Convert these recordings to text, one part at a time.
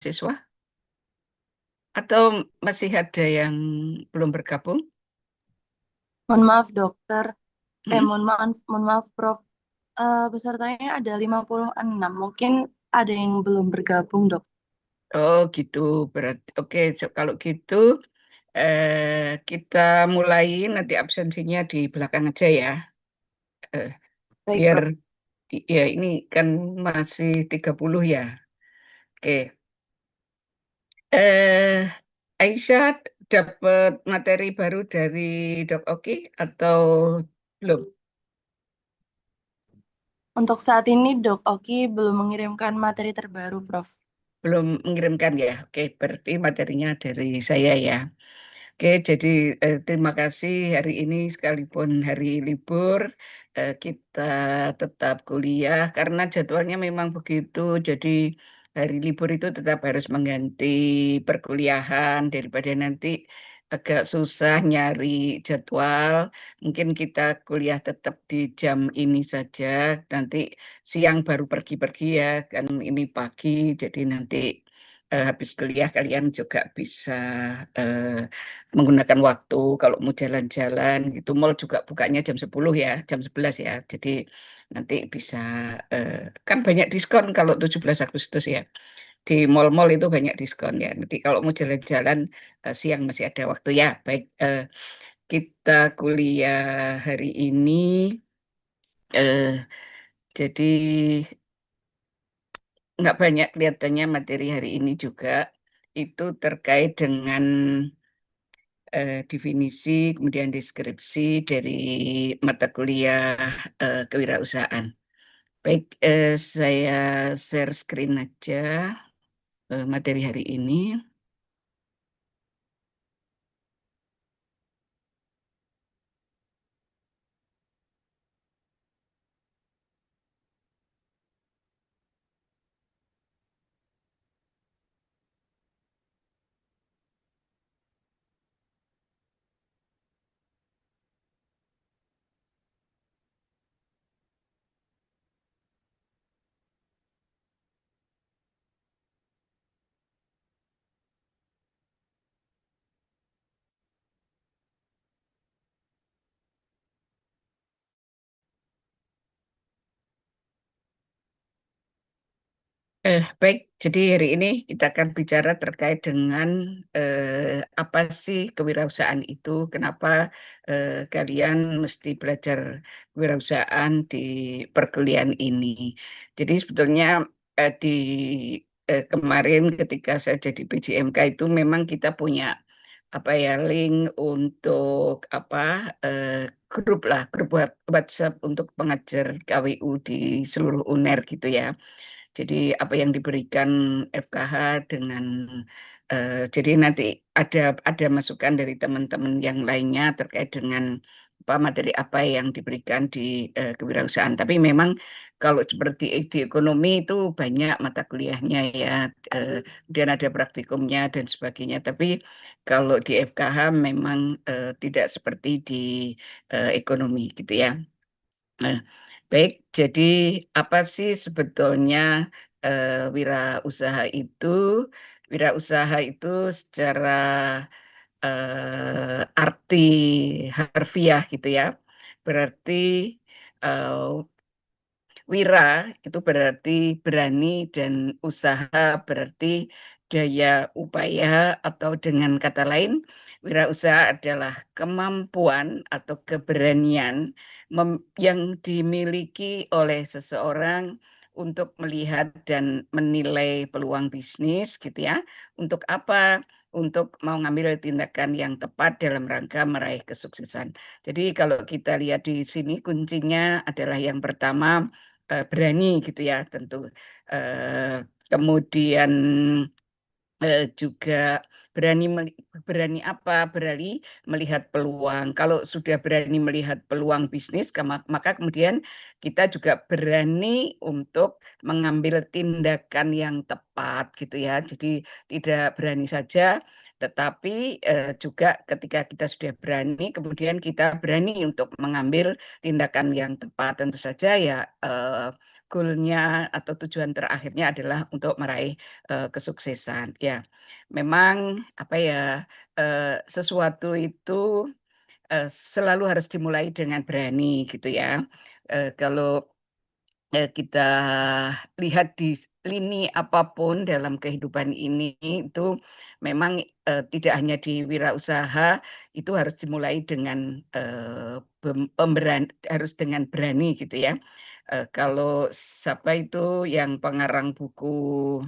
siswa? Atau masih ada yang belum bergabung? Mohon maaf dokter, Hmm? mohon maaf Prof. Pesertanya ada 56, mungkin ada yang belum bergabung dok. Oh gitu, berarti oke. Kalau gitu kita mulai nanti absensinya di belakang aja ya. Eh, Baik biar Prof. ya ini kan masih 30 ya. Oke. Eh, Aisyah dapat materi baru dari Dok Oki atau belum? Untuk saat ini Dok Oki belum mengirimkan materi terbaru Prof. Belum mengirimkan ya. Oke, berarti materinya dari saya ya. Oke, jadi terima kasih hari ini sekalipun hari libur kita tetap kuliah karena jadwalnya memang begitu. Jadi hari libur itu tetap harus mengganti perkuliahan daripada nanti agak susah nyari jadwal. Mungkin kita kuliah tetap di jam ini saja. Nanti siang baru pergi-pergi ya, kan ini pagi. Jadi nanti habis kuliah kalian juga bisa eh, menggunakan waktu kalau mau jalan-jalan gitu. Mall juga bukanya jam 10 ya, jam 11 ya. Jadi nanti bisa eh, kan banyak diskon kalau 17 Agustus ya. Di mall-mall itu banyak diskon ya. Nanti kalau mau jalan-jalan siang masih ada waktu ya. Baik, kita kuliah hari ini eh, jadi nggak banyak kelihatannya materi hari ini juga itu terkait dengan definisi, kemudian deskripsi dari mata kuliah kewirausahaan. Baik, saya share screen aja materi hari ini. Baik, jadi hari ini kita akan bicara terkait dengan apa sih kewirausahaan itu, kenapa kalian mesti belajar kewirausahaan di perkuliahan ini. Jadi sebetulnya di kemarin ketika saya jadi PJMK itu memang kita punya apa ya link untuk apa grup lah, grup WhatsApp untuk pengajar KWU di seluruh UNER gitu ya. Jadi apa yang diberikan FKH dengan jadi nanti ada masukan dari teman-teman yang lainnya terkait dengan apa materi apa yang diberikan di kewirausahaan. Tapi memang kalau seperti di ekonomi itu banyak mata kuliahnya ya, kemudian ada praktikumnya dan sebagainya. Tapi kalau di FKH memang tidak seperti di ekonomi gitu ya. Nah, baik, jadi apa sih sebetulnya wirausaha itu? Wirausaha itu secara arti harfiah gitu ya. Berarti eh, wira itu berarti berani dan usaha berarti daya upaya atau dengan kata lain wirausaha adalah kemampuan atau keberanian yang dimiliki oleh seseorang untuk melihat dan menilai peluang bisnis gitu ya. Untuk apa? Untuk mau ngambil tindakan yang tepat dalam rangka meraih kesuksesan. Jadi kalau kita lihat di sini kuncinya adalah yang pertama berani gitu ya tentu. Kemudian juga berani berani apa? Berani melihat peluang. Kalau sudah berani melihat peluang bisnis, maka kemudian kita juga berani untuk mengambil tindakan yang tepat gitu ya. Jadi tidak berani saja, tetapi juga ketika kita sudah berani, kemudian kita berani untuk mengambil tindakan yang tepat. Tentu saja ya goalnya atau tujuan terakhirnya adalah untuk meraih kesuksesan. Ya, memang apa ya, sesuatu itu selalu harus dimulai dengan berani gitu ya. Kalau kita lihat di lini apapun dalam kehidupan ini itu memang, tidak hanya di wirausaha, itu harus dimulai dengan, harus dengan berani gitu ya. Kalau siapa itu yang pengarang buku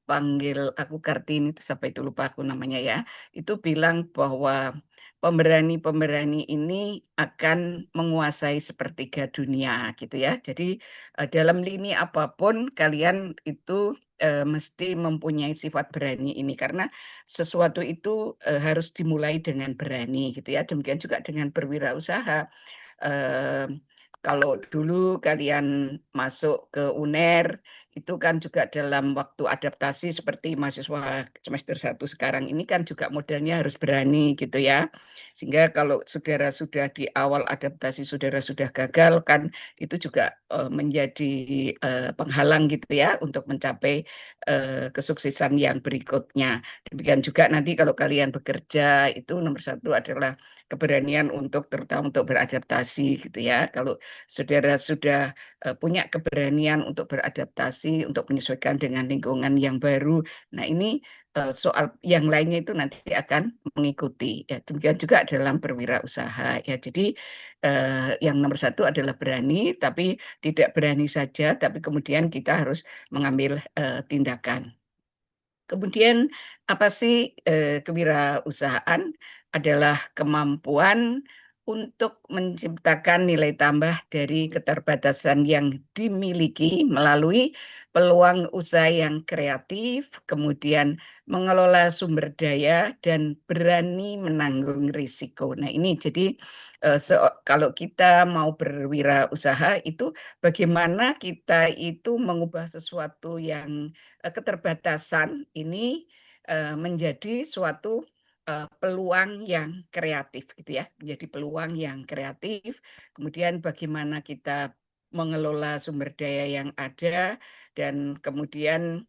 Panggil Aku Kartini itu siapa itu lupa aku namanya ya, itu bilang bahwa pemberani-pemberani ini akan menguasai sepertiga dunia gitu ya. Jadi, dalam lini apapun kalian itu, mesti mempunyai sifat berani ini karena sesuatu itu, harus dimulai dengan berani gitu ya. Demikian juga dengan berwirausaha. Kalau dulu kalian masuk ke UNER itu kan juga dalam waktu adaptasi seperti mahasiswa semester 1 sekarang ini kan juga modelnya harus berani gitu ya. Sehingga kalau saudara sudah di awal adaptasi saudara sudah gagal kan itu juga, menjadi, penghalang gitu ya untuk mencapai, kesuksesan yang berikutnya. Demikian juga nanti kalau kalian bekerja itu nomor satu adalah keberanian untuk terutama untuk beradaptasi gitu ya. Kalau saudara sudah punya keberanian untuk beradaptasi, untuk menyesuaikan dengan lingkungan yang baru. Nah ini, soal yang lainnya itu nanti akan mengikuti, ya demikian juga dalam berwirausaha ya. Jadi, yang nomor satu adalah berani, tapi tidak berani saja, tapi kemudian kita harus mengambil, tindakan. Kemudian apa sih, kewirausahaan? Adalah kemampuan untuk menciptakan nilai tambah dari keterbatasan yang dimiliki melalui peluang usaha yang kreatif, kemudian mengelola sumber daya dan berani menanggung risiko. Nah ini jadi, kalau kita mau berwirausaha itu bagaimana kita itu mengubah sesuatu yang keterbatasan ini, menjadi suatu, peluang yang kreatif gitu ya, menjadi peluang yang kreatif, kemudian bagaimana kita mengelola sumber daya yang ada dan kemudian,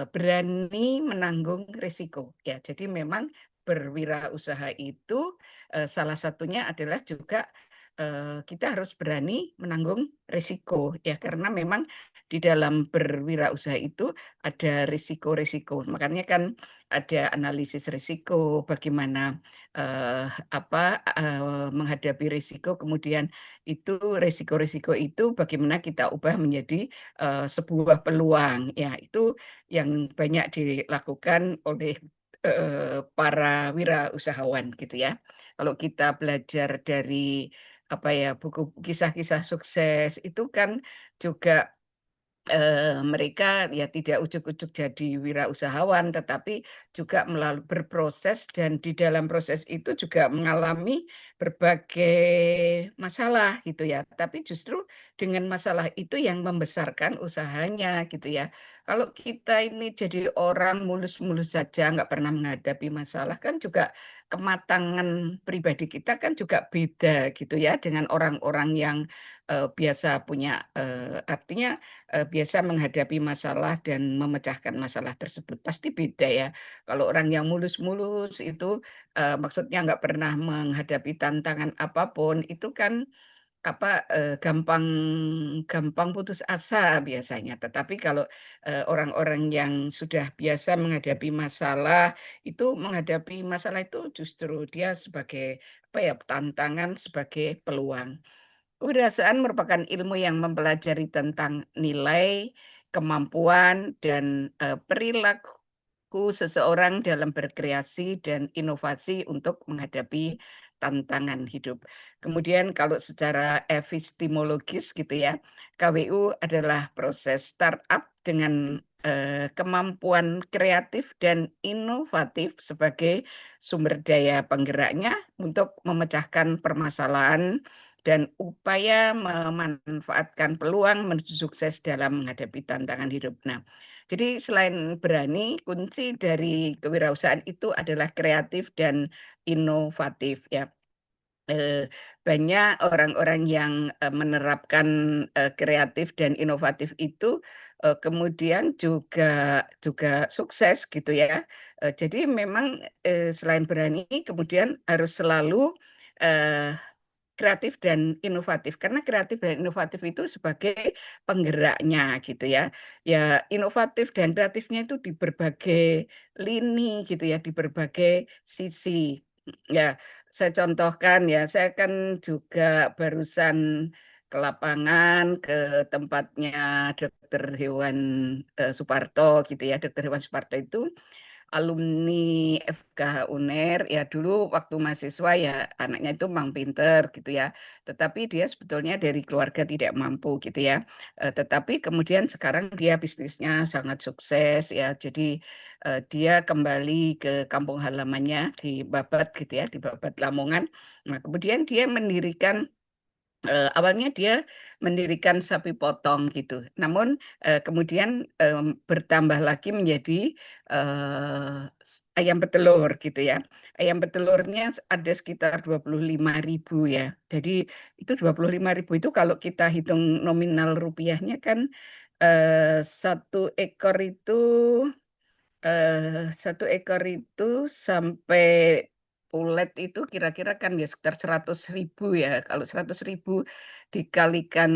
berani menanggung risiko ya. Jadi memang berwirausaha itu, salah satunya adalah juga, kita harus berani menanggung risiko ya, karena memang di dalam berwirausaha itu ada risiko-risiko. Makanya kan ada analisis risiko, bagaimana, menghadapi risiko, kemudian itu risiko-risiko itu bagaimana kita ubah menjadi, sebuah peluang. Ya, itu yang banyak dilakukan oleh, para wirausahawan gitu ya. Kalau kita belajar dari, buku kisah-kisah sukses itu kan juga mereka ya tidak ujug-ujug jadi wirausahawan, tetapi juga berproses dan di dalam proses itu juga mengalami berbagai masalah gitu ya. Tapi justru dengan masalah itu yang membesarkan usahanya gitu ya. Kalau kita ini jadi orang mulus-mulus saja, nggak pernah menghadapi masalah kan juga kematangan pribadi kita kan juga beda gitu ya dengan orang-orang yang, biasa punya, artinya biasa menghadapi masalah dan memecahkan masalah tersebut, pasti beda ya. Kalau orang yang mulus-mulus itu, maksudnya nggak pernah menghadapi tantangan apapun, itu kan, gampang gampang putus asa biasanya. Tetapi kalau, orang-orang yang sudah biasa menghadapi masalah, itu menghadapi masalah itu justru dia sebagai, tantangan, sebagai peluang. Kewirausahaan merupakan ilmu yang mempelajari tentang nilai, kemampuan, dan, perilaku seseorang dalam berkreasi dan inovasi untuk menghadapi tantangan hidup. Kemudian kalau secara epistemologis gitu ya, KWU adalah proses startup dengan, kemampuan kreatif dan inovatif sebagai sumber daya penggeraknya untuk memecahkan permasalahan dan upaya memanfaatkan peluang menuju sukses dalam menghadapi tantangan hidup. Nah, jadi selain berani, kunci dari kewirausahaan itu adalah kreatif dan inovatif ya. eh, banyak orang-orang yang menerapkan kreatif dan inovatif itu kemudian juga juga sukses gitu ya. Jadi memang selain berani kemudian harus selalu eh, kreatif dan inovatif, karena kreatif dan inovatif itu sebagai penggeraknya gitu ya. Ya inovatif dan kreatifnya itu di berbagai lini gitu ya, di berbagai sisi. Ya, saya contohkan ya, saya kan juga barusan ke lapangan, ke tempatnya Dokter Hewan Suparto gitu ya. Dokter Hewan Suparto itu alumni FKH UNER, ya dulu waktu mahasiswa ya anaknya itu memang pinter gitu ya, tetapi dia sebetulnya dari keluarga tidak mampu gitu ya, tetapi kemudian sekarang dia bisnisnya sangat sukses ya, jadi, dia kembali ke kampung halamannya di Babat gitu ya, di Babat Lamongan. Nah kemudian dia mendirikan awalnya dia mendirikan sapi potong gitu, namun, kemudian, bertambah lagi menjadi, ayam petelur gitu ya. Ayam petelurnya ada sekitar 25.000 ya. Jadi itu 25.000 itu kalau kita hitung nominal rupiahnya kan, 1 ekor itu 1 ekor itu sampai pulet itu kira-kira kan ya sekitar 100.000 ya, kalau 100.000 dikalikan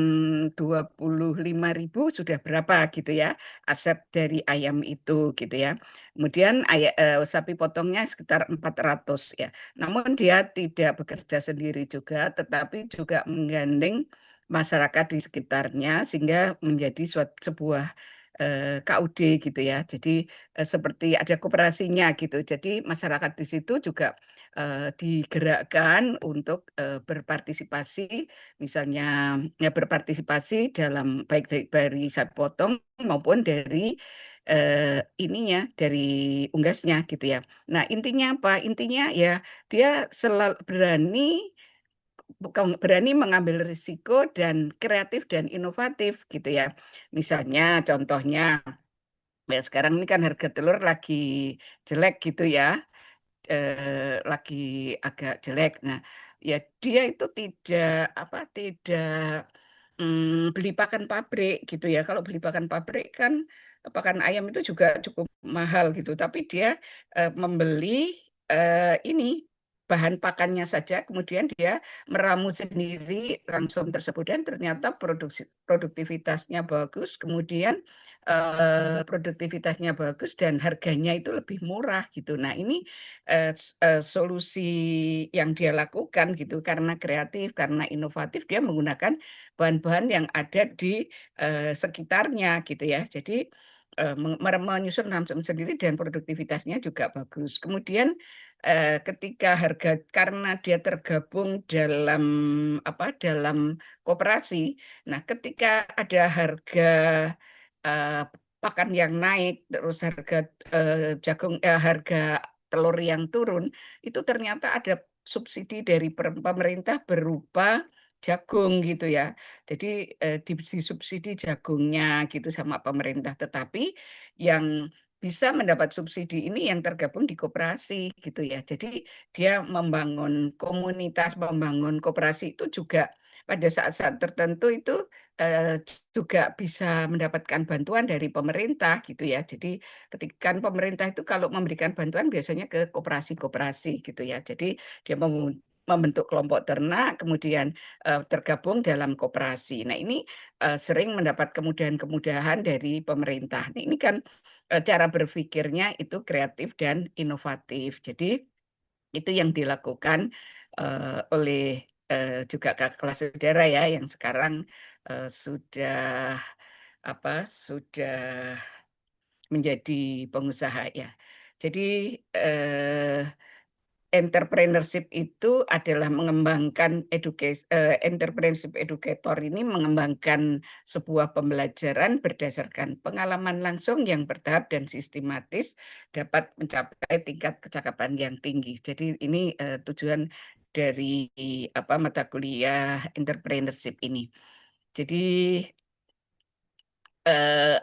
25.000 sudah berapa gitu ya, aset dari ayam itu gitu ya. Kemudian sapi potongnya sekitar 400 ya. Namun dia tidak bekerja sendiri juga, tetapi juga menggandeng masyarakat di sekitarnya sehingga menjadi sebuah, KUD gitu ya. Jadi seperti ada koperasinya gitu. Jadi masyarakat di situ juga, digerakkan untuk, berpartisipasi misalnya ya berpartisipasi dalam baik dari sapi potong maupun dari, ininya, dari unggasnya gitu ya. Nah intinya apa? Intinya ya dia berani bukan berani mengambil risiko dan kreatif dan inovatif gitu ya. Misalnya contohnya ya sekarang ini kan harga telur lagi jelek gitu ya, lagi agak jelek. Nah, ya dia itu tidak apa, tidak, beli pakan pabrik gitu ya. Kalau beli pakan pabrik kan, pakan ayam itu juga cukup mahal gitu, tapi dia, membeli, ini, bahan pakannya saja, kemudian dia meramu sendiri langsung tersebut dan ternyata produktivitasnya bagus, kemudian produktivitasnya bagus dan harganya itu lebih murah gitu. Nah ini, solusi yang dia lakukan gitu karena kreatif, karena inovatif dia menggunakan bahan-bahan yang ada di, sekitarnya gitu ya. Jadi, menyusun langsung sendiri dan produktivitasnya juga bagus. Kemudian, ketika harga karena dia tergabung dalam apa, dalam koperasi, nah ketika ada harga eee, pakan yang naik, terus harga telur yang turun, itu ternyata ada subsidi dari pemerintah berupa jagung gitu ya. Jadi, disubsidi jagungnya gitu sama pemerintah, tetapi yang bisa mendapat subsidi ini yang tergabung di koperasi gitu ya. Jadi dia membangun komunitas, membangun koperasi itu juga pada saat-saat tertentu itu, eee, juga bisa mendapatkan bantuan dari pemerintah gitu ya. Jadi kan pemerintah itu kalau memberikan bantuan biasanya ke koperasi-koperasi gitu ya. Jadi dia membentuk kelompok ternak kemudian, tergabung dalam koperasi. Nah ini, sering mendapat kemudahan-kemudahan dari pemerintah. Nah ini kan, cara berpikirnya itu kreatif dan inovatif. Jadi itu yang dilakukan, oleh, juga kakak kelas saudara ya yang sekarang, sudah apa, sudah menjadi pengusaha ya. Jadi, entrepreneurship itu adalah mengembangkan entrepreneurship educator ini mengembangkan sebuah pembelajaran berdasarkan pengalaman langsung yang bertahap dan sistematis dapat mencapai tingkat kecakapan yang tinggi. Jadi ini, tujuan dari apa, mata kuliah entrepreneurship ini. Jadi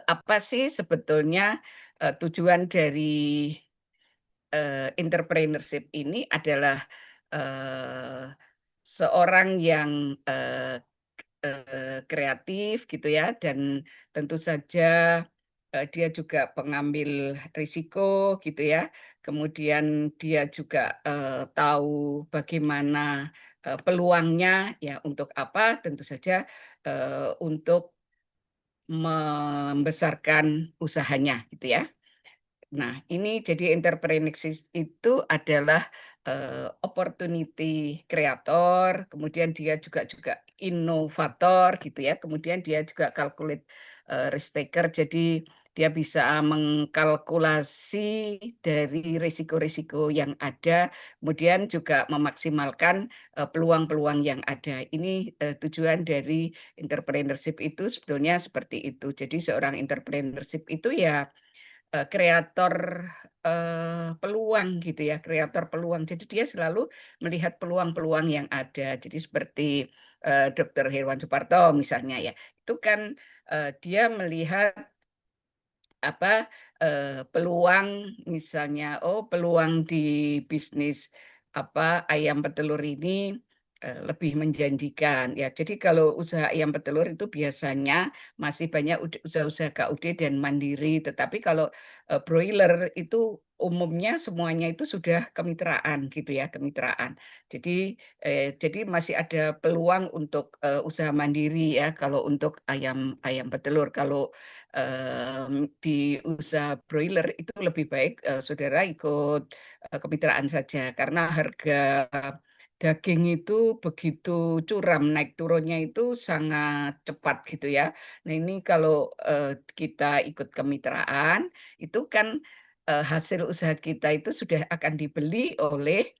apa sih sebetulnya, tujuan dari, entrepreneurship ini adalah, eee seorang yang kreatif gitu ya, dan tentu saja dia juga pengambil risiko gitu ya. Kemudian dia juga tahu bagaimana peluangnya ya, untuk apa? Tentu saja untuk membesarkan usahanya gitu ya. Nah, ini jadi entrepreneurship itu adalah opportunity creator, kemudian dia juga inovator gitu ya, kemudian dia juga calculate risk taker, jadi dia bisa mengkalkulasi dari risiko-risiko yang ada, kemudian juga memaksimalkan peluang-peluang yang ada. Ini tujuan dari entrepreneurship itu sebetulnya seperti itu. Jadi seorang entrepreneurship itu ya kreator, peluang gitu ya, kreator peluang. Jadi dia selalu melihat peluang-peluang yang ada. Jadi seperti, Dokter Herwan Suparto misalnya ya, itu kan, dia melihat apa, peluang misalnya, oh peluang di bisnis apa, ayam petelur ini, lebih menjanjikan ya. Jadi kalau usaha ayam petelur itu biasanya masih banyak usaha-usaha KUD dan mandiri, tetapi kalau, broiler itu umumnya semuanya itu sudah kemitraan gitu ya, kemitraan. Jadi masih ada peluang untuk, usaha mandiri ya kalau untuk ayam ayam petelur. Kalau di usaha broiler itu lebih baik, saudara ikut, kemitraan saja karena harga daging itu begitu curam, naik turunnya itu sangat cepat gitu ya. Nah ini kalau, kita ikut kemitraan, itu kan, hasil usaha kita itu sudah akan dibeli oleh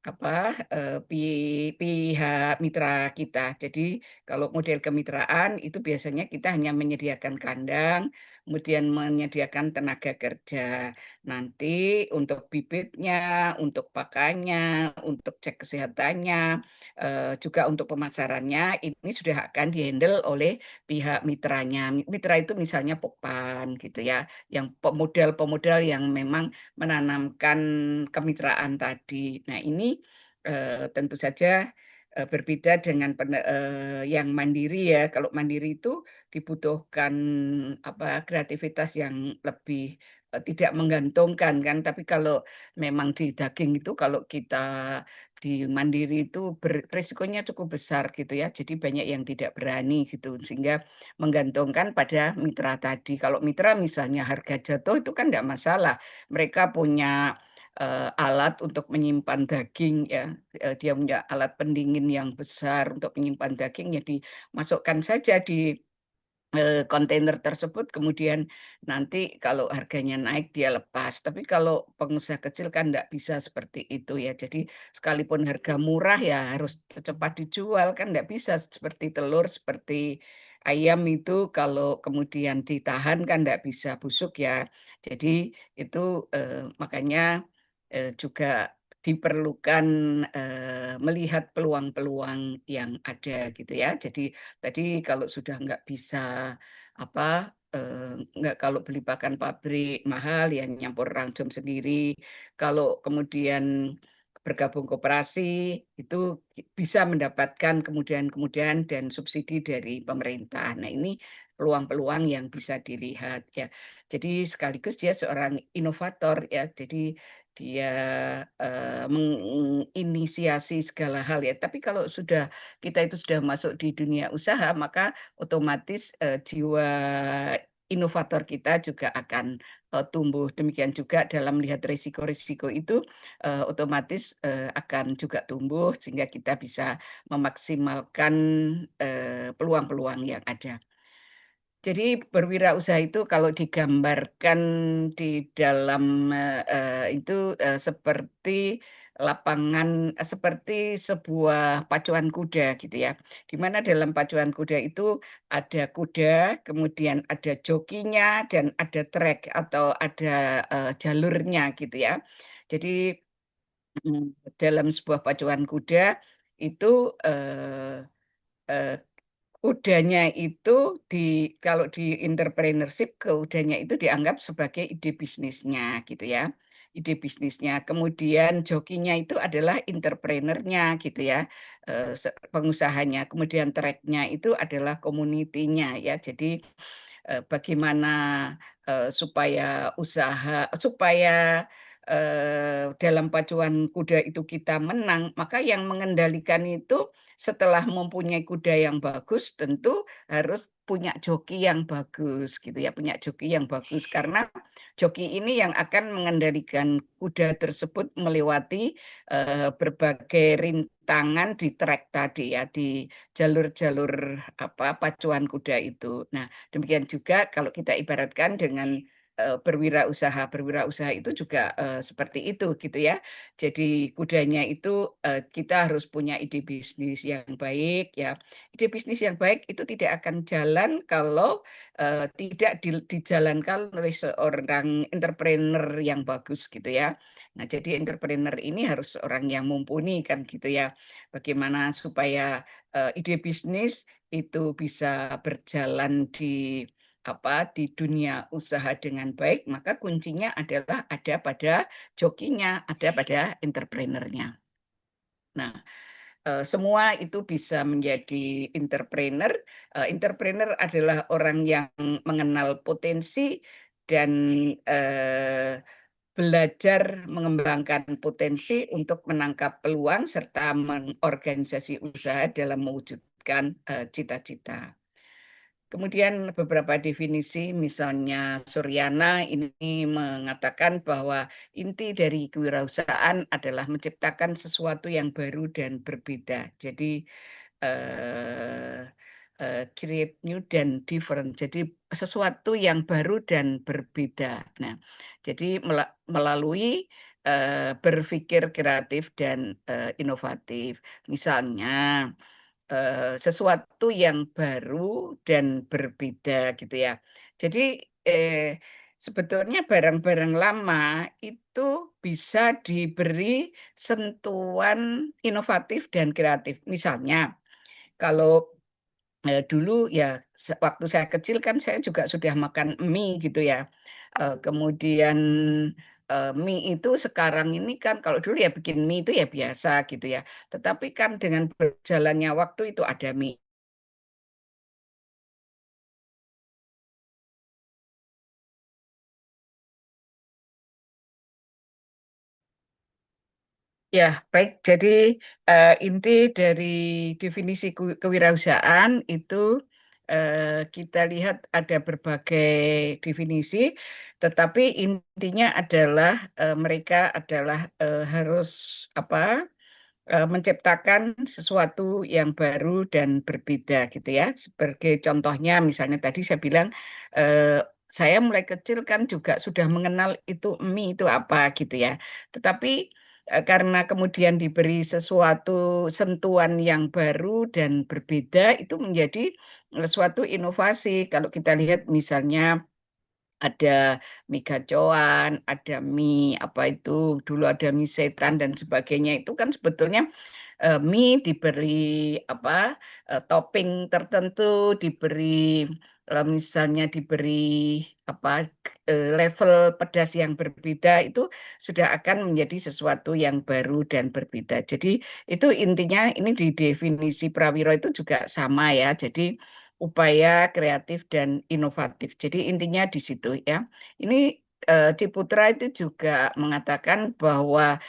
apa, pihak mitra kita. Jadi kalau model kemitraan itu biasanya kita hanya menyediakan kandang, kemudian menyediakan tenaga kerja. Nanti untuk bibitnya, untuk pakannya, untuk cek kesehatannya, juga untuk pemasarannya, ini sudah akan di-handle oleh pihak mitranya. Mitra itu misalnya Pokpan gitu ya, yang pemodal-pemodal yang memang menanamkan kemitraan tadi. Nah ini, tentu saja, berbeda dengan yang mandiri ya. Kalau mandiri itu dibutuhkan apa, kreativitas yang lebih, tidak menggantungkan kan. Tapi kalau memang di daging itu kalau kita di mandiri itu risikonya cukup besar gitu ya. Jadi banyak yang tidak berani gitu, sehingga menggantungkan pada mitra tadi. Kalau mitra misalnya harga jatuh itu kan tidak masalah. Mereka punya, alat untuk menyimpan daging ya, dia punya alat pendingin yang besar untuk menyimpan daging, ya dimasukkan saja di kontainer tersebut, kemudian nanti kalau harganya naik dia lepas. Tapi kalau pengusaha kecil kan nggak bisa seperti itu ya. Jadi sekalipun harga murah ya harus cepat dijual, kan nggak bisa seperti telur, seperti ayam itu kalau kemudian ditahan kan nggak bisa busuk ya. Jadi itu, makanya, juga diperlukan, melihat peluang-peluang yang ada gitu ya. Jadi tadi kalau sudah nggak bisa apa, nggak, kalau beli pakan pabrik mahal ya nyampur rangkum sendiri. Kalau kemudian bergabung koperasi itu bisa mendapatkan kemudahan-kemudahan dan subsidi dari pemerintah. Nah ini peluang-peluang yang bisa dilihat ya. Jadi sekaligus dia seorang inovator ya. Jadi dia, menginisiasi segala hal ya. Tapi kalau sudah kita itu sudah masuk di dunia usaha, maka otomatis, jiwa inovator kita juga akan, tumbuh. Demikian juga dalam melihat risiko-risiko itu, otomatis, akan juga tumbuh sehingga kita bisa memaksimalkan, peluang-peluang yang ada. Jadi berwirausaha itu kalau digambarkan di dalam, itu, seperti lapangan seperti sebuah pacuan kuda gitu ya. Di mana dalam pacuan kuda itu ada kuda, kemudian ada jokinya dan ada trek atau ada, jalurnya gitu ya. Jadi, dalam sebuah pacuan kuda itu, eee kudanya itu kalau di entrepreneurship, kudanya itu dianggap sebagai ide bisnisnya gitu ya. ide bisnisnya. Kemudian jokinya itu adalah entrepreneurnya gitu ya, pengusahanya. Kemudian tracknya itu adalah community-nya ya. Jadi bagaimana supaya dalam pacuan kuda itu kita menang, maka yang mengendalikan itu setelah mempunyai kuda yang bagus tentu harus punya joki yang bagus gitu ya, punya joki yang bagus karena joki ini yang akan mengendalikan kuda tersebut melewati berbagai rintangan di trek tadi ya, di jalur-jalur apa pacuan kuda itu. Nah, demikian juga kalau kita ibaratkan dengan berwirausaha. Berwirausaha itu juga seperti itu gitu ya. Jadi kudanya itu kita harus punya ide bisnis yang baik ya. Ide bisnis yang baik itu tidak akan jalan kalau tidak dijalankan oleh seorang entrepreneur yang bagus gitu ya. Nah, jadi entrepreneur ini harus orang yang mumpuni kan gitu ya. Bagaimana supaya ide bisnis itu bisa berjalan di dunia usaha dengan baik, maka kuncinya adalah ada pada jokinya, ada pada entrepreneurnya. Nah, semua itu bisa menjadi entrepreneur. Entrepreneur adalah orang yang mengenal potensi dan eh, belajar mengembangkan potensi untuk menangkap peluang serta mengorganisasi usaha dalam mewujudkan cita-cita. Kemudian beberapa definisi, misalnya Suryana ini mengatakan bahwa inti dari kewirausahaan adalah menciptakan sesuatu yang baru dan berbeda. Jadi eh, create new dan different. Jadi sesuatu yang baru dan berbeda. Nah, jadi melalui berpikir kreatif dan inovatif. Misalnya sesuatu yang baru dan berbeda gitu ya. Jadi sebetulnya barang-barang lama itu bisa diberi sentuhan inovatif dan kreatif. Misalnya kalau dulu ya waktu saya kecil kan saya juga sudah makan mie gitu ya. Kemudian mie itu sekarang ini kan kalau dulu ya bikin mie itu ya biasa gitu ya. Tetapi kan dengan berjalannya waktu itu ada mie. Ya, baik. Jadi inti dari definisi kewirausahaan itu kita lihat ada berbagai definisi, tetapi intinya adalah mereka adalah harus apa? Menciptakan sesuatu yang baru dan berbeda gitu ya. Sebagai contohnya misalnya tadi saya bilang saya mulai kecil kan juga sudah mengenal itu mie itu apa gitu ya. Tetapi karena kemudian diberi sesuatu sentuhan yang baru dan berbeda itu menjadi suatu inovasi. Kalau kita lihat misalnya ada mie gacoan, ada mie apa itu dulu ada mie setan dan sebagainya itu kan sebetulnya mie diberi apa, topping tertentu, diberi misalnya diberi apa, level pedas yang berbeda, itu sudah akan menjadi sesuatu yang baru dan berbeda. Jadi itu intinya ini di definisi Prawiro itu juga sama ya, jadi upaya kreatif dan inovatif. Jadi intinya di situ ya. Ini Ciputra itu juga mengatakan bahwa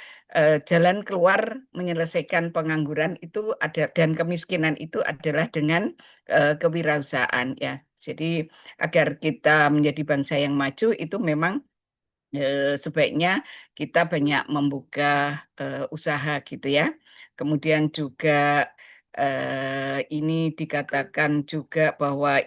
jalan keluar menyelesaikan pengangguran itu ada dan kemiskinan itu adalah dengan kewirausahaan ya. Jadi agar kita menjadi bangsa yang maju itu memang sebaiknya kita banyak membuka usaha gitu ya. Kemudian juga ini dikatakan juga bahwa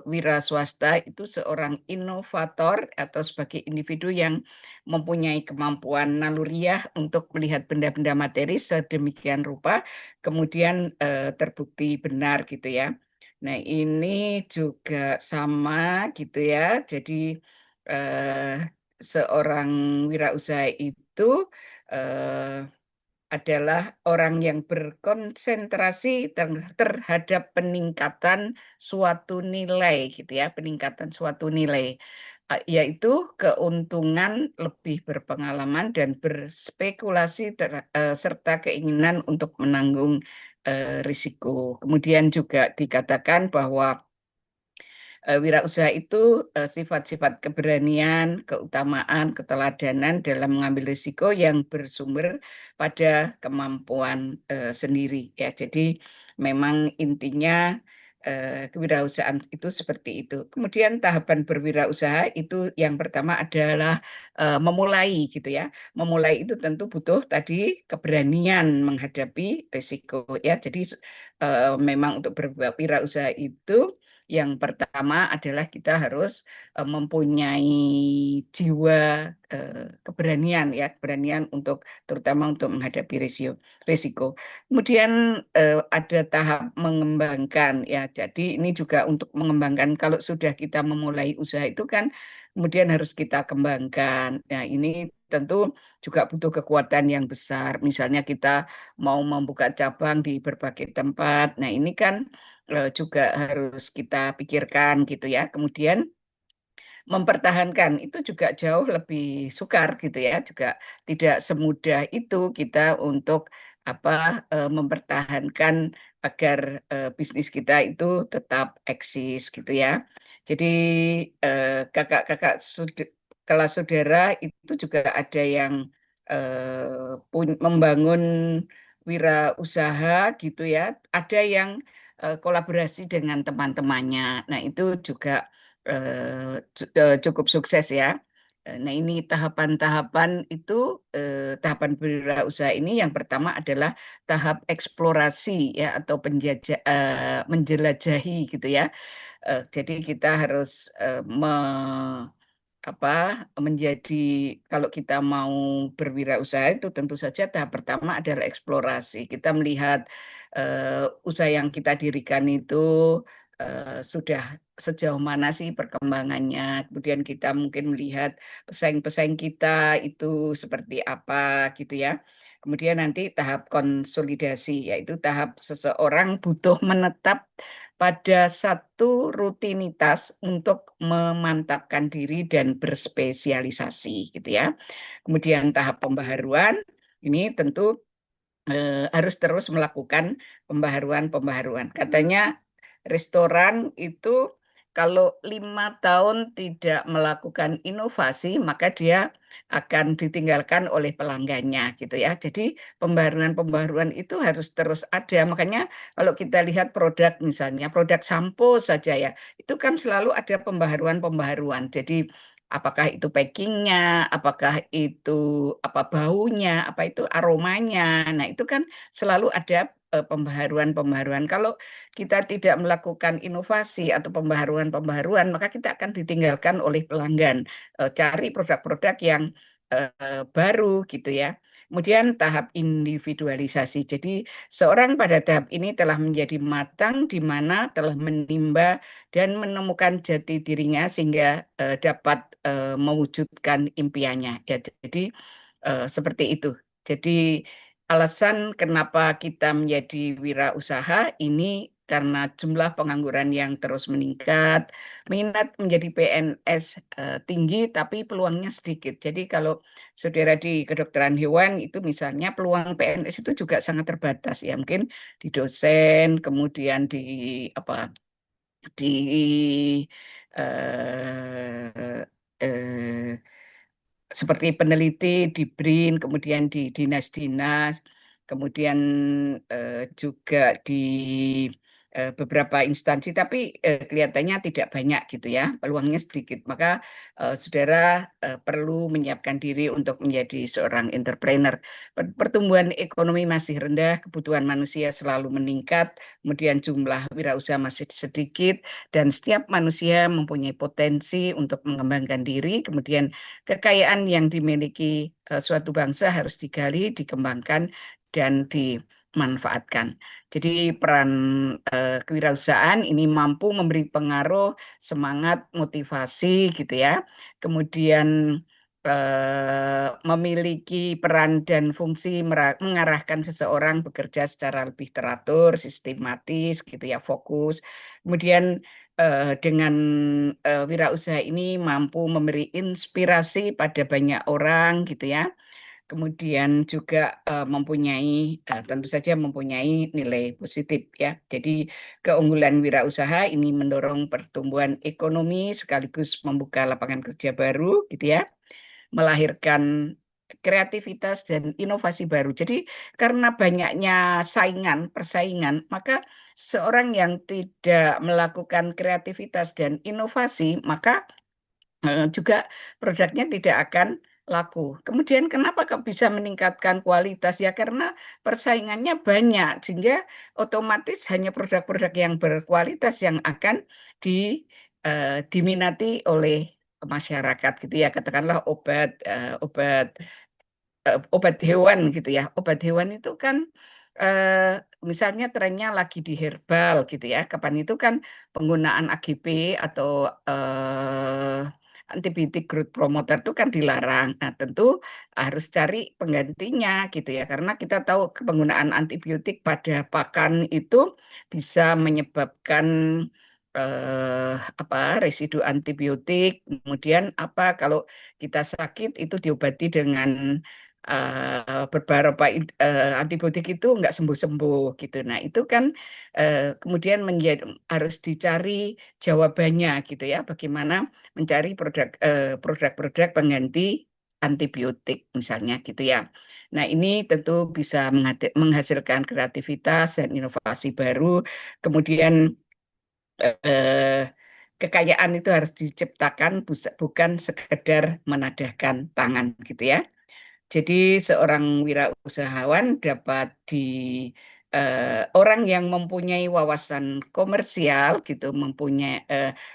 wira swasta itu seorang inovator atau sebagai individu yang mempunyai kemampuan naluriah untuk melihat benda-benda materi sedemikian rupa, kemudian terbukti benar gitu ya. Nah ini juga sama gitu ya. Jadi eh, seorang wirausaha itu eh, adalah orang yang berkonsentrasi terhadap peningkatan suatu nilai gitu ya, peningkatan suatu nilai. yaitu keuntungan, lebih berpengalaman dan berspekulasi serta keinginan untuk menanggung risiko. Kemudian juga dikatakan bahwa wirausaha itu sifat-sifat keberanian, keutamaan, keteladanan dalam mengambil risiko yang bersumber pada kemampuan sendiri ya. Jadi memang intinya kewirausahaan itu seperti itu. Kemudian tahapan berwirausaha itu yang pertama adalah memulai gitu ya. Memulai itu tentu butuh tadi keberanian menghadapi risiko ya. Jadi memang untuk berwirausaha itu yang pertama adalah kita harus mempunyai jiwa keberanian ya, keberanian untuk terutama untuk menghadapi risiko. Kemudian ada tahap mengembangkan ya. Jadi ini juga untuk mengembangkan kalau sudah kita memulai usaha itu kan kemudian harus kita kembangkan. Nah, ini tentu juga butuh kekuatan yang besar. Misalnya kita mau membuka cabang di berbagai tempat. Nah, ini kan juga harus kita pikirkan gitu ya. Kemudian mempertahankan itu juga jauh lebih sukar gitu ya, juga tidak semudah itu kita untuk apa mempertahankan agar bisnis kita itu tetap eksis gitu ya. Jadi kakak-kakak kelas saudara itu juga ada yang membangun wirausaha gitu ya, ada yang kolaborasi dengan teman-temannya. Nah, itu juga cukup sukses ya. Nah, ini tahapan-tahapan itu, tahapan berwirausaha ini yang pertama adalah tahap eksplorasi ya atau menjelajahi gitu ya. Jadi kita harus apa menjadi kalau kita mau berwirausaha itu tentu saja tahap pertama adalah eksplorasi. Kita melihat usaha yang kita dirikan itu sudah sejauh mana sih perkembangannya. Kemudian kita mungkin melihat pesaing-pesaing kita itu seperti apa gitu ya. Kemudian nanti tahap konsolidasi, yaitu tahap seseorang butuh menetap pada satu rutinitas untuk memantapkan diri dan berspesialisasi gitu ya. Kemudian tahap pembaharuan ini tentu harus terus melakukan pembaharuan-pembaharuan. Katanya restoran itu kalau 5 tahun tidak melakukan inovasi, maka dia akan ditinggalkan oleh pelanggannya, gitu ya. Jadi pembaharuan-pembaharuan itu harus terus ada. Makanya kalau kita lihat produk misalnya, produk sampo saja ya, itu kan selalu ada pembaharuan-pembaharuan. Jadi apakah itu packingnya, apakah itu apa baunya, apa itu aromanya. Nah itu kan selalu ada pembaharuan-pembaharuan. Kalau kita tidak melakukan inovasi atau pembaharuan-pembaharuan, maka kita akan ditinggalkan oleh pelanggan. Cari produk-produk yang baru gitu ya. Kemudian tahap individualisasi. Jadi seorang pada tahap ini telah menjadi matang di mana telah menimba dan menemukan jati dirinya sehingga dapat mewujudkan impiannya. Ya, jadi seperti itu. Jadi alasan kenapa kita menjadi wirausaha ini karena jumlah pengangguran yang terus meningkat, minat menjadi PNS tinggi tapi peluangnya sedikit. Jadi kalau saudara di kedokteran hewan itu misalnya peluang PNS itu juga sangat terbatas ya. Mungkin di dosen, kemudian di apa di eh, eh, seperti peneliti di BRIN, kemudian di dinas-dinas, kemudian juga di beberapa instansi, tapi kelihatannya tidak banyak gitu ya, peluangnya sedikit. Maka saudara perlu menyiapkan diri untuk menjadi seorang entrepreneur. Pertumbuhan ekonomi masih rendah, kebutuhan manusia selalu meningkat, kemudian jumlah wirausaha masih sedikit, dan setiap manusia mempunyai potensi untuk mengembangkan diri, kemudian kekayaan yang dimiliki suatu bangsa harus digali, dikembangkan, dan dimanfaatkan. Jadi peran kewirausahaan ini mampu memberi pengaruh, semangat, motivasi gitu ya. Kemudian memiliki peran dan fungsi mengarahkan seseorang bekerja secara lebih teratur, sistematis gitu ya, fokus. Kemudian dengan wirausaha ini mampu memberi inspirasi pada banyak orang gitu ya. Kemudian juga mempunyai tentu saja mempunyai nilai positif ya. Jadi keunggulan wirausaha ini mendorong pertumbuhan ekonomi sekaligus membuka lapangan kerja baru gitu ya, melahirkan kreativitas dan inovasi baru. Jadi karena banyaknya persaingan, maka seorang yang tidak melakukan kreativitas dan inovasi, maka juga produknya tidak akan laku. Kemudian kenapa kok bisa meningkatkan kualitas? Ya karena persaingannya banyak, sehingga otomatis hanya produk-produk yang berkualitas yang akan diminati oleh masyarakat gitu ya. Katakanlah obat hewan gitu ya. Obat hewan itu kan misalnya trennya lagi di herbal gitu ya. Kapan itu kan penggunaan AGP atau antibiotik growth promoter itu kan dilarang. Nah, tentu harus cari penggantinya gitu ya. Karena kita tahu penggunaan antibiotik pada pakan itu bisa menyebabkan apa residu antibiotik. Kemudian apa kalau kita sakit itu diobati dengan beberapa antibiotik itu nggak sembuh-sembuh gitu. Nah, itu kan kemudian harus dicari jawabannya gitu ya, bagaimana mencari produk-produk pengganti antibiotik misalnya gitu ya. Nah, ini tentu bisa menghasilkan kreativitas dan inovasi baru. Kemudian eh, kekayaan itu harus diciptakan bukan sekedar menadahkan tangan gitu ya. Jadi seorang wirausahawan dapat orang yang mempunyai wawasan komersial gitu, mempunyai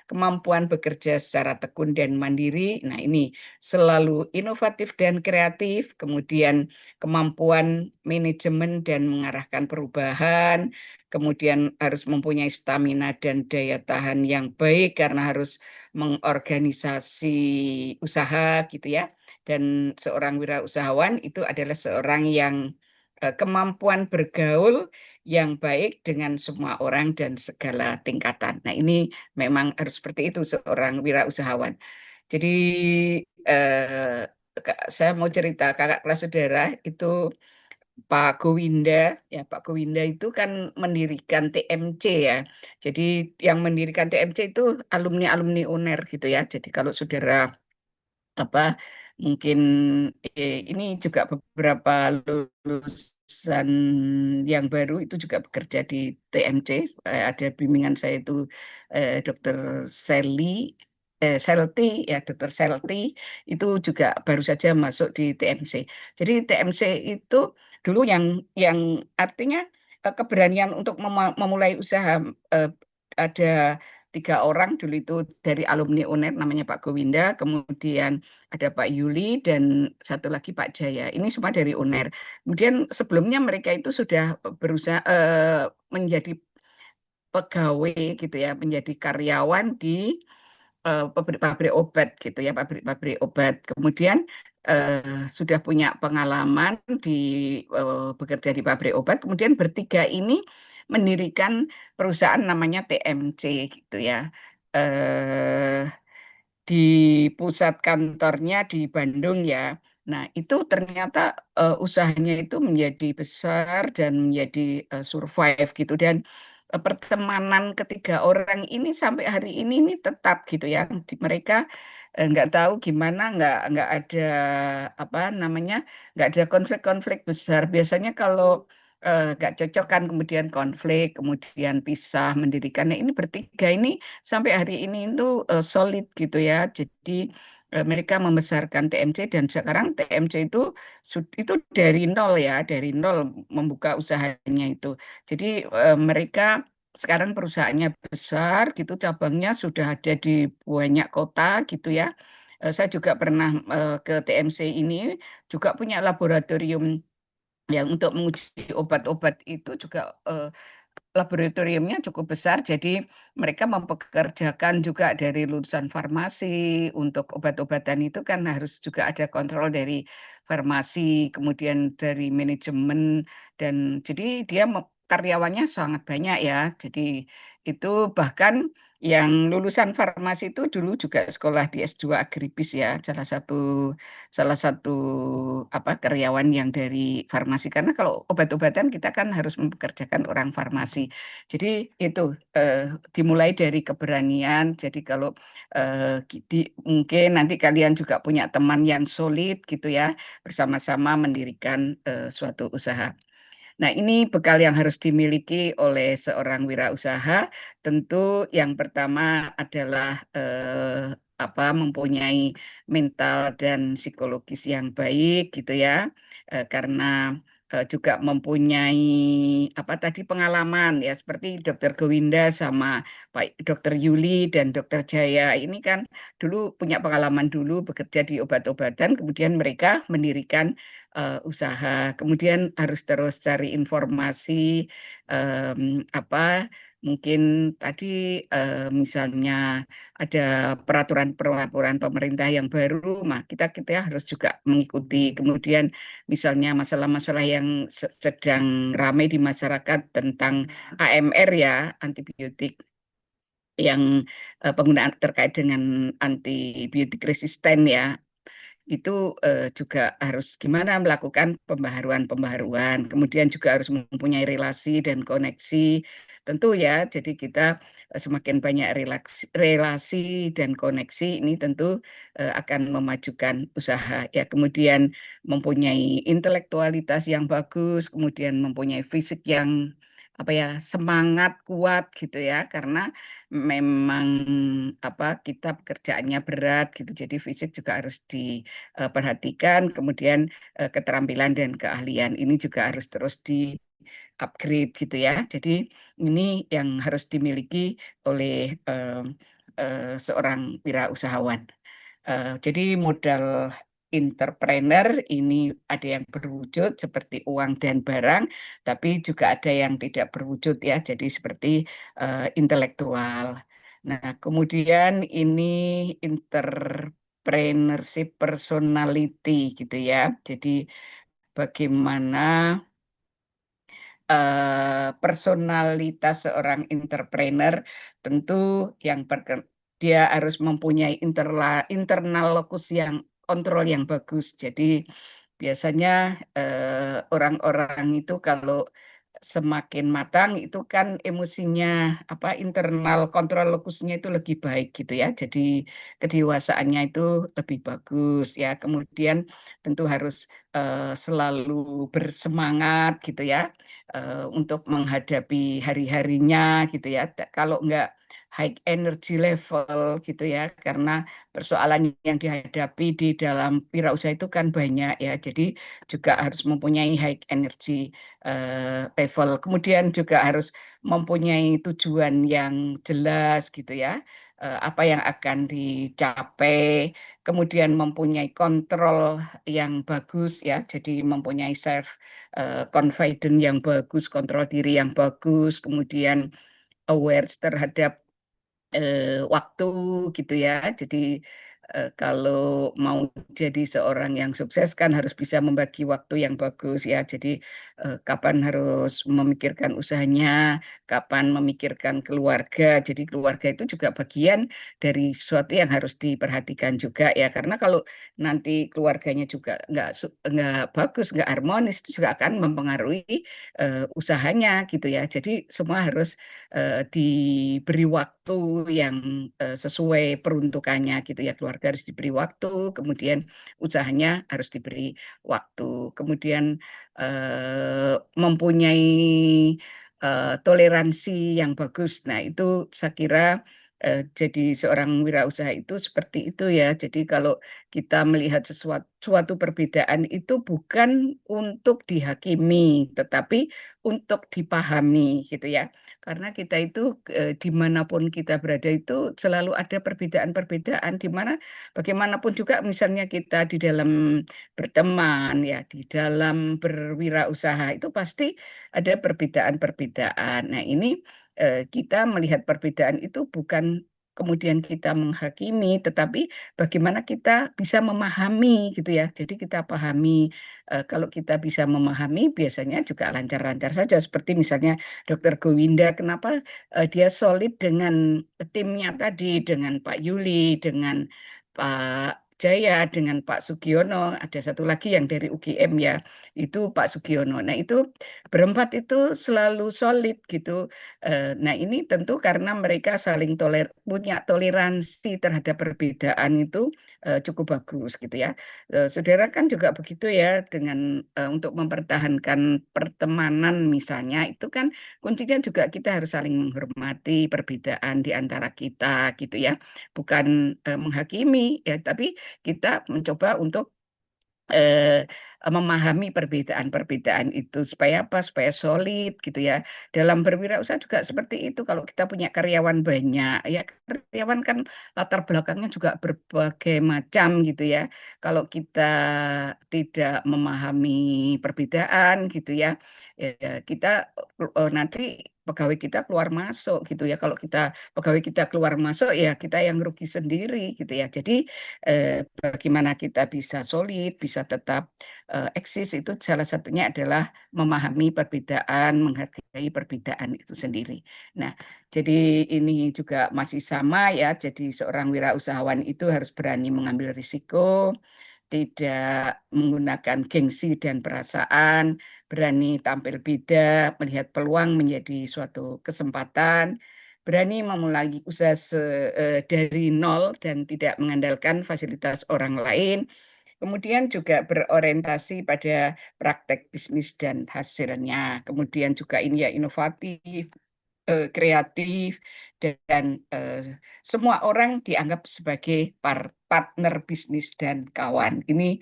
kemampuan bekerja secara tekun dan mandiri. Nah, ini selalu inovatif dan kreatif, kemudian kemampuan manajemen dan mengarahkan perubahan, kemudian harus mempunyai stamina dan daya tahan yang baik karena harus mengorganisasi usaha gitu ya, dan seorang wirausahawan itu adalah seorang yang kemampuan bergaul yang baik dengan semua orang dan segala tingkatan. Nah, ini memang harus seperti itu seorang wirausahawan. Jadi eh, saya mau cerita kakak kelas saudara itu Pak Gowinda, ya Pak Gowinda itu kan mendirikan TMC ya. Jadi yang mendirikan TMC itu alumni-alumni UNER gitu ya. Jadi kalau saudara apa mungkin ini juga beberapa lulusan yang baru itu juga bekerja di TMC. Ada bimbingan saya itu Dr. Sally Selti ya Dr. Selti itu juga baru saja masuk di TMC. Jadi TMC itu dulu yang artinya keberanian untuk memulai usaha, eh, ada 3 orang dulu itu dari alumni UNER namanya Pak Gowinda, kemudian ada Pak Yuli dan satu lagi Pak Jaya. Ini semua dari UNER. Kemudian sebelumnya mereka itu sudah berusaha menjadi pegawai gitu ya, menjadi karyawan di pabrik-pabrik obat gitu ya, pabrik-pabrik obat. Kemudian sudah punya pengalaman bekerja di pabrik obat. Kemudian bertiga ini mendirikan perusahaan namanya TMC gitu ya. Eh, di pusat kantornya di Bandung ya. Nah, itu ternyata usahanya itu menjadi besar dan menjadi survive gitu, dan pertemanan ketiga orang ini sampai hari ini tetap gitu ya. Mereka nggak tahu gimana, nggak ada apa namanya, nggak ada konflik-konflik besar. Biasanya kalau nggak cocok kan kemudian konflik, kemudian pisah mendirikannya. Ini bertiga ini sampai hari ini itu solid gitu ya. Jadi mereka membesarkan TMC dan sekarang TMC itu itu dari nol ya, dari nol membuka usahanya itu. Jadi mereka sekarang perusahaannya besar gitu, cabangnya sudah ada di banyak kota gitu ya. Saya juga pernah ke TMC ini juga punya laboratorium yang untuk menguji obat-obat itu juga laboratoriumnya cukup besar, jadi mereka mempekerjakan juga dari lulusan farmasi. Untuk obat-obatan itu kan harus juga ada kontrol dari farmasi, kemudian dari manajemen, dan jadi dia karyawannya sangat banyak ya. Jadi itu bahkan Yang lulusan farmasi itu dulu juga sekolah di S2 Agribis ya, salah satu apa karyawan yang dari farmasi. Karena kalau obat-obatan kita kan harus mempekerjakan orang farmasi. Jadi itu eh, dimulai dari keberanian. Jadi kalau mungkin nanti kalian juga punya teman yang solid gitu ya, bersama-sama mendirikan suatu usaha. Nah, ini bekal yang harus dimiliki oleh seorang wirausaha. Tentu yang pertama adalah mempunyai mental dan psikologis yang baik gitu ya. Karena juga mempunyai apa tadi pengalaman ya seperti Dokter Gowinda sama Pak Dokter Yuli dan Dokter Jaya ini kan dulu punya pengalaman dulu bekerja di obat-obatan, kemudian mereka mendirikan usaha. Kemudian harus terus cari informasi apa mungkin tadi misalnya ada peraturan-peraturan pemerintah yang baru, kita kita harus juga mengikuti. Kemudian misalnya masalah-masalah yang sedang ramai di masyarakat tentang AMR ya, antibiotik yang penggunaan terkait dengan antibiotik resisten ya itu juga harus gimana melakukan pembaharuan-pembaharuan. Kemudian juga harus mempunyai relasi dan koneksi. Tentu ya, jadi kita semakin banyak relasi dan koneksi ini tentu akan memajukan usaha. Ya, kemudian mempunyai intelektualitas yang bagus, kemudian mempunyai fisik yang apa ya semangat kuat gitu ya karena memang kita pekerjaannya berat gitu jadi fisik juga harus perhatikan, kemudian keterampilan dan keahlian ini juga harus terus di upgrade gitu ya. Jadi ini yang harus dimiliki oleh seorang wirausahawan. Jadi modal entrepreneur ini ada yang berwujud seperti uang dan barang, tapi juga ada yang tidak berwujud ya, jadi seperti intelektual. Nah, kemudian ini entrepreneurship personality gitu ya. Jadi bagaimana personalitas seorang entrepreneur tentu yang dia harus mempunyai internal lokus yang kontrol yang bagus. Jadi biasanya orang-orang itu kalau semakin matang itu kan emosinya internal kontrol lokusnya itu lebih baik gitu ya. Jadi kedewasaannya itu lebih bagus ya. Kemudian tentu harus selalu bersemangat gitu ya untuk menghadapi hari-harinya gitu ya. Kalau enggak high energy level gitu ya, karena persoalan yang dihadapi di dalam wirausaha itu kan banyak ya. Jadi juga harus mempunyai high energy level. Kemudian juga harus mempunyai tujuan yang jelas gitu ya. Apa yang akan dicapai, kemudian mempunyai kontrol yang bagus ya, jadi mempunyai self confident yang bagus, kontrol diri yang bagus, kemudian aware terhadap waktu gitu ya. Jadi kalau mau jadi seorang yang sukses kan harus bisa membagi waktu yang bagus ya. Jadi kapan harus memikirkan usahanya, kapan memikirkan keluarga. Jadi keluarga itu juga bagian dari sesuatu yang harus diperhatikan juga ya. Karena kalau nanti keluarganya juga nggak bagus, nggak harmonis, itu juga akan mempengaruhi usahanya gitu ya. Jadi semua harus diberi waktu yang sesuai peruntukannya gitu ya. Keluarga harus diberi waktu, kemudian usahanya harus diberi waktu. Kemudian mempunyai toleransi yang bagus. Nah, itu saya kira jadi seorang wirausaha itu seperti itu ya. Jadi kalau kita melihat suatu perbedaan itu bukan untuk dihakimi, tetapi untuk dipahami gitu ya. Karena kita itu dimanapun kita berada itu selalu ada perbedaan-perbedaan di mana bagaimanapun juga misalnya kita di dalam berteman ya, di dalam berwirausaha itu pasti ada perbedaan-perbedaan. Nah, ini kita melihat perbedaan itu bukan kemudian kita menghakimi, tetapi bagaimana kita bisa memahami gitu ya. Jadi kita pahami, kalau kita bisa memahami biasanya juga lancar-lancar saja. Seperti misalnya Dokter Gowinda, kenapa dia solid dengan timnya tadi, dengan Pak Yuli, dengan Pak Jaya, dengan Pak Sugiono, ada satu lagi yang dari UGM ya, itu Pak Sugiono. Nah itu berempat itu selalu solid gitu. Nah ini tentu karena mereka saling punya toleransi terhadap perbedaan itu cukup bagus gitu ya. Saudara kan juga begitu ya dengan untuk mempertahankan pertemanan misalnya itu kan kuncinya juga kita harus saling menghormati perbedaan di antara kita gitu ya. Bukan menghakimi ya, tapi kita mencoba untuk eh, memahami perbedaan-perbedaan itu supaya apa? Supaya solid gitu ya. Dalam berwirausaha juga seperti itu. Kalau kita punya karyawan banyak, ya karyawan kan latar belakangnya juga berbagai macam gitu ya. Kalau kita tidak memahami perbedaan gitu ya, kita nanti pegawai kita keluar masuk gitu ya. Kalau pegawai kita keluar masuk ya kita yang rugi sendiri gitu ya. Jadi bagaimana kita bisa solid, bisa tetap eksis itu salah satunya adalah memahami perbedaan, menghargai perbedaan itu sendiri. Nah, jadi ini juga masih sama ya. Jadi seorang wirausahawan itu harus berani mengambil risiko, tidak menggunakan gengsi dan perasaan, berani tampil beda, melihat peluang menjadi suatu kesempatan, berani memulai usaha dari nol dan tidak mengandalkan fasilitas orang lain, kemudian juga berorientasi pada praktek bisnis dan hasilnya, kemudian juga ini ya inovatif, kreatif, dan semua orang dianggap sebagai partner bisnis dan kawan. Ini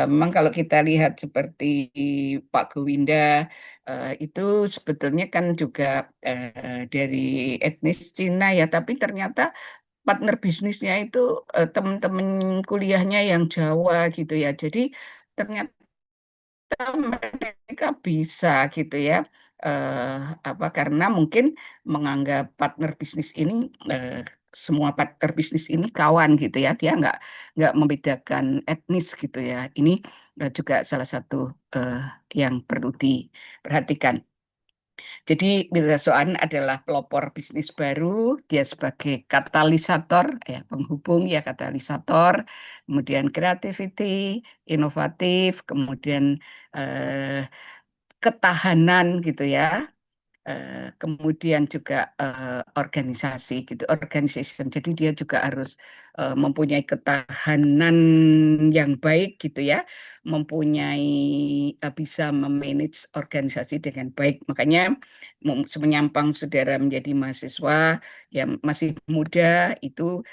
memang kalau kita lihat seperti Pak Gowinda itu sebetulnya kan juga dari etnis Cina ya, tapi ternyata partner bisnisnya itu teman-teman kuliahnya yang Jawa gitu ya. Jadi ternyata mereka bisa gitu ya, eh, apa karena mungkin menganggap partner bisnis ini semua partner bisnis ini kawan gitu ya, dia nggak membedakan etnis gitu ya. Ini juga salah satu eh, yang perlu diperhatikan. Jadi Wirausahaan adalah pelopor bisnis baru, dia sebagai katalisator, ya penghubung ya katalisator, kemudian creativity, inovatif, kemudian eh, ketahanan gitu ya, kemudian juga organisasi gitu, organization. Jadi dia juga harus mempunyai ketahanan yang baik gitu ya, mempunyai bisa memanage organisasi dengan baik. Makanya menyampang saudara menjadi mahasiswa yang masih muda itu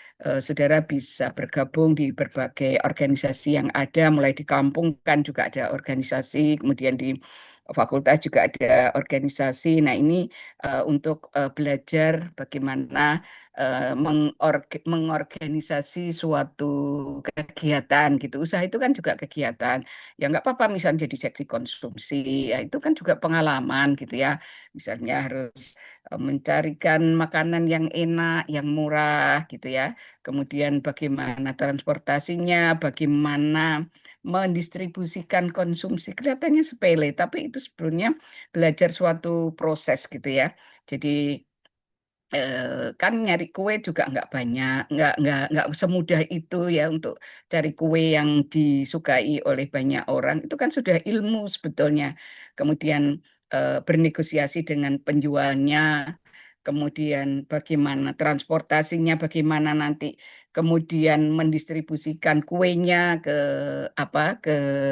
saudara bisa bergabung di berbagai organisasi yang ada, mulai di kampung kan juga ada organisasi, kemudian di fakultas juga ada organisasi. Nah, ini untuk belajar bagaimana mengorganisasi suatu kegiatan gitu. Usaha itu kan juga kegiatan. Ya nggak apa-apa misalnya jadi seksi konsumsi. Ya itu kan juga pengalaman gitu ya. Misalnya harus mencarikan makanan yang enak, yang murah gitu ya. Kemudian bagaimana transportasinya, bagaimana mendistribusikan konsumsi. Kelihatannya sepele, tapi itu sebenarnya belajar suatu proses gitu ya. Jadi kan nyari kue juga nggak banyak, nggak semudah itu ya untuk cari kue yang disukai oleh banyak orang. Itu kan sudah ilmu sebetulnya. Kemudian bernegosiasi dengan penjualnya, kemudian bagaimana transportasinya, bagaimana nanti kemudian mendistribusikan kuenya ke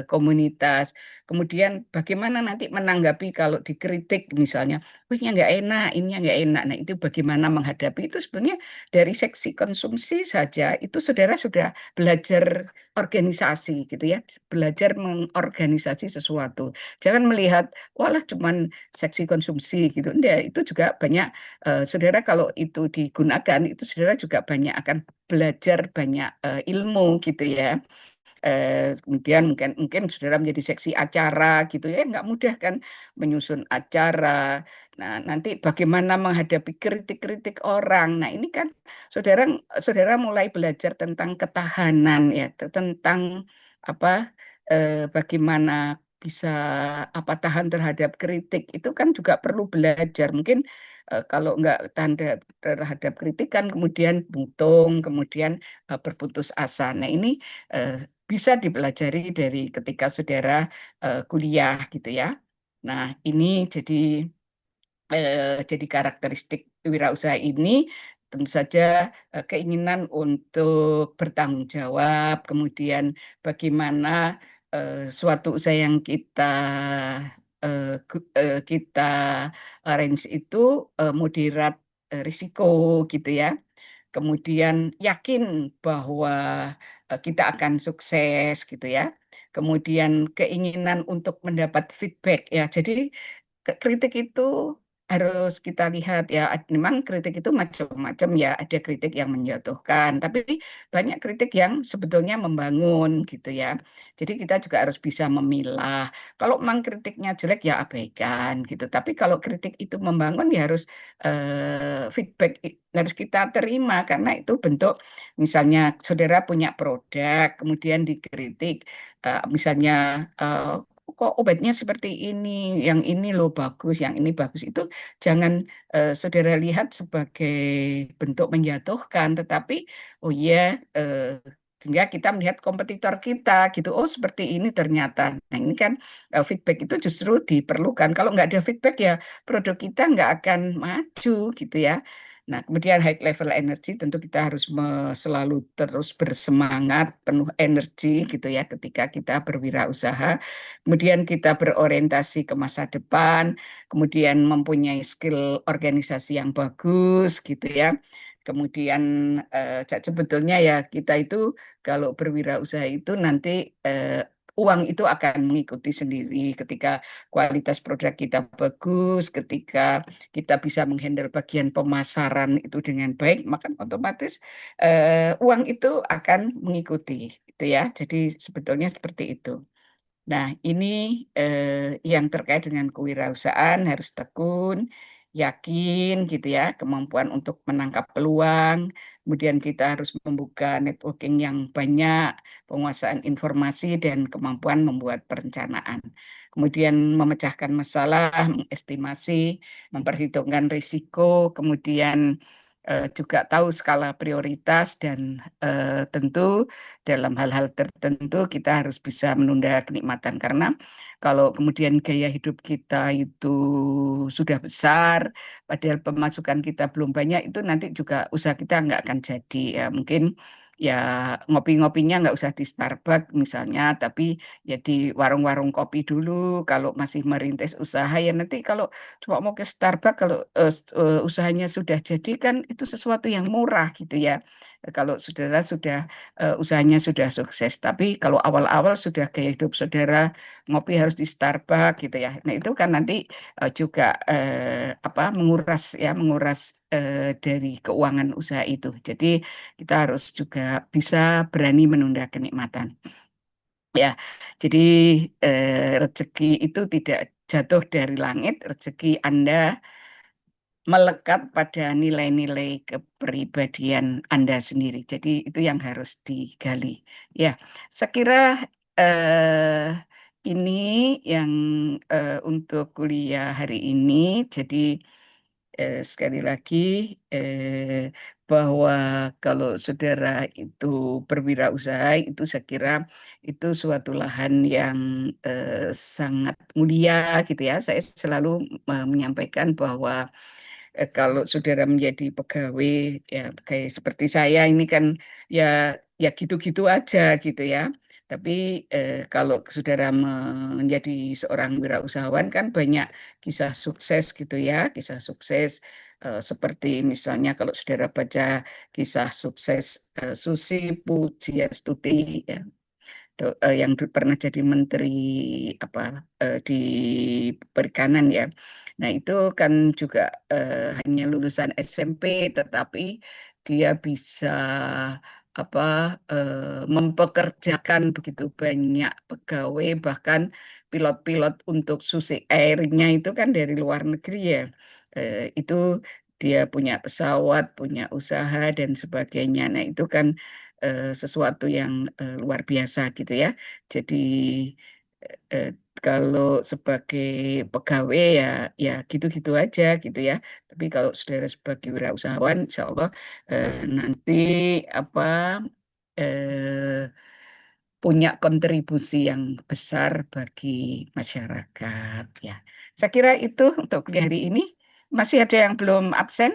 komunitas, kemudian bagaimana nanti menanggapi kalau dikritik misalnya, kuenya nggak enak, ininya nggak enak. Nah itu bagaimana menghadapi itu sebenarnya dari seksi konsumsi saja itu saudara sudah belajar organisasi gitu ya, belajar mengorganisasi sesuatu. Jangan melihat, walah cuman seksi konsumsi gitu. Enggak, itu juga banyak saudara kalau itu digunakan itu saudara juga banyak akan belajar banyak ilmu gitu ya. Kemudian mungkin saudara menjadi seksi acara gitu ya, nggak mudah kan menyusun acara. Nah, nanti bagaimana menghadapi kritik-kritik orang. Nah, ini kan saudara saudara mulai belajar tentang ketahanan ya, tentang apa bagaimana bisa apa tahan terhadap kritik. Itu kan juga perlu belajar. Mungkin kalau nggak tahan terhadap kritik kan kemudian buntung, kemudian berputus asa. Nah, ini bisa dipelajari dari ketika saudara kuliah gitu ya. Nah, ini jadi karakteristik wirausaha ini tentu saja keinginan untuk bertanggung jawab, kemudian bagaimana suatu usaha yang kita arrange itu moderat risiko gitu ya. Kemudian yakin bahwa kita akan sukses gitu ya. Kemudian keinginan untuk mendapat feedback ya. Jadi kritik itu harus kita lihat ya. Memang kritik itu macam-macam ya. Ada kritik yang menjatuhkan, tapi banyak kritik yang sebetulnya membangun gitu ya. Jadi kita juga harus bisa memilah. Kalau memang kritiknya jelek ya abaikan gitu. Tapi kalau kritik itu membangun ya harus feedback harus kita terima karena itu bentuk misalnya saudara punya produk kemudian dikritik misalnya eh, kok obatnya seperti ini, yang ini loh bagus, yang ini bagus itu jangan saudara lihat sebagai bentuk menjatuhkan, tetapi oh iya sehingga kita melihat kompetitor kita gitu, oh seperti ini ternyata. Nah ini kan feedback itu justru diperlukan. Kalau nggak ada feedback ya produk kita nggak akan maju gitu ya. Nah, kemudian high level energy tentu kita harus selalu terus bersemangat, penuh energi gitu ya ketika kita berwirausaha. Kemudian kita berorientasi ke masa depan, kemudian mempunyai skill organisasi yang bagus gitu ya. Kemudian sebetulnya ya kita itu kalau berwirausaha itu nanti uang itu akan mengikuti sendiri ketika kualitas produk kita bagus, ketika kita bisa menghandle bagian pemasaran itu dengan baik, maka otomatis uang itu akan mengikuti, gitu ya. Jadi sebetulnya seperti itu. Nah, ini yang terkait dengan kewirausahaan harus tekun, yakin gitu ya, kemampuan untuk menangkap peluang, kemudian kita harus membuka networking yang banyak, penguasaan informasi dan kemampuan membuat perencanaan. Kemudian memecahkan masalah, mengestimasi, memperhitungkan risiko, kemudian juga tahu skala prioritas dan tentu dalam hal-hal tertentu kita harus bisa menunda kenikmatan karena kalau kemudian gaya hidup kita itu sudah besar, padahal pemasukan kita belum banyak itu nanti juga usaha kita nggak akan jadi ya mungkin ya ngopi-ngopinya nggak usah di Starbucks misalnya, tapi ya di warung-warung kopi dulu kalau masih merintis usaha ya nanti kalau cuma mau ke Starbucks kalau usahanya sudah jadi kan itu sesuatu yang murah gitu ya. Kalau saudara sudah usahanya sudah sukses. Tapi kalau awal-awal sudah gaya hidup saudara ngopi harus di Starbucks gitu ya. Nah itu kan nanti juga apa menguras dari keuangan usaha itu. Jadi kita harus juga bisa berani menunda kenikmatan. Ya, jadi rezeki itu tidak jatuh dari langit, rezeki Anda melekat pada nilai-nilai kepribadian Anda sendiri. Jadi itu yang harus digali. Ya, saya kira eh, ini yang untuk kuliah hari ini. Jadi sekali lagi eh, bahwa kalau saudara itu berwirausaha itu saya kira itu suatu lahan yang sangat mulia gitu ya. Saya selalu menyampaikan bahwa kalau saudara menjadi pegawai ya kayak seperti saya ini kan ya ya gitu-gitu aja gitu ya. Tapi kalau saudara menjadi seorang wirausahawan kan banyak kisah sukses gitu ya, kisah sukses seperti misalnya kalau saudara baca kisah sukses Susi Pujiastuti ya, yang pernah jadi menteri apa di perikanan ya. Nah, itu kan juga hanya lulusan SMP tetapi dia bisa apa mempekerjakan begitu banyak pegawai, bahkan pilot-pilot untuk susi airnya itu kan dari luar negeri ya. Itu dia punya pesawat, punya usaha dan sebagainya. Nah, itu kan sesuatu yang luar biasa gitu ya. Jadi eh, kalau sebagai pegawai ya ya gitu-gitu aja gitu ya. Tapi kalau saudara sebagai wirausahawan, insya Allah nanti apa eh, punya kontribusi yang besar bagi masyarakat ya. Saya kira itu untuk hari ini. Masih ada yang belum absen?